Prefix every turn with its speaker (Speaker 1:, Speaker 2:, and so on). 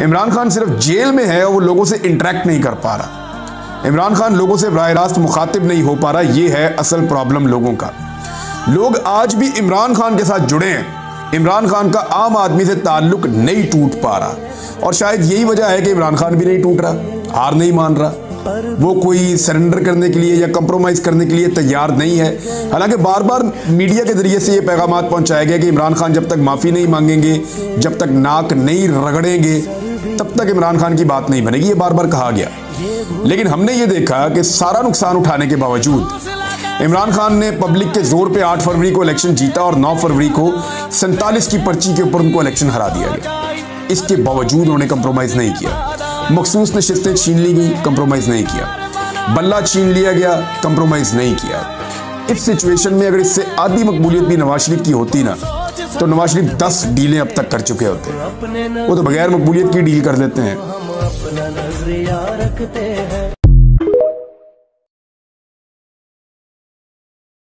Speaker 1: इमरान खान सिर्फ जेल में है और वो लोगों से इंटरेक्ट नहीं कर पा रहा। इमरान खान लोगों से बराह रास्त मुखातिब नहीं हो पा रहा। ये है असल प्रॉब्लम लोगों का। लोग आज भी इमरान खान के साथ जुड़े हैं। इमरान खान का आम आदमी से ताल्लुक नहीं टूट पा रहा और शायद यही वजह है कि इमरान खान भी नहीं टूट रहा, हार नहीं मान रहा। वो कोई सरेंडर करने के लिए या कंप्रोमाइज करने के लिए तैयार नहीं है। हालांकि बार बार मीडिया के जरिए से ये पैगामात पहुंचाया गया कि इमरान खान जब तक माफ़ी नहीं मांगेंगे, जब तक नाक नहीं रगड़ेंगे, तब तक इमरान खान की बात नहीं बनेगी। ये बार बार कहा गया, लेकिन हमने ये देखा कि सारा नुकसान उठाने के बावजूद इमरान खान ने पब्लिक के जोर पे 8 फरवरी को इलेक्शन जीता और 9 फरवरी को 47 की पर्ची के ऊपर उनको इलेक्शन हरा दिया गया। इसके बावजूद उन्होंने कंप्रोमाइज नहीं किया। मखसूस नशिस्तें छीन ली गई, कंप्रोमाइज नहीं किया। बल्ला छीन लिया गया, कंप्रोमाइज नहीं किया। इस सिचुएशन में अगर इससे आधी मकबूलियत भी नवाज शरीफ की होती ना, तो नवाज शरीफ 10 डीलें अब तक कर चुके होते। वो तो बगैर मकबूलियत की डील कर देते हैं।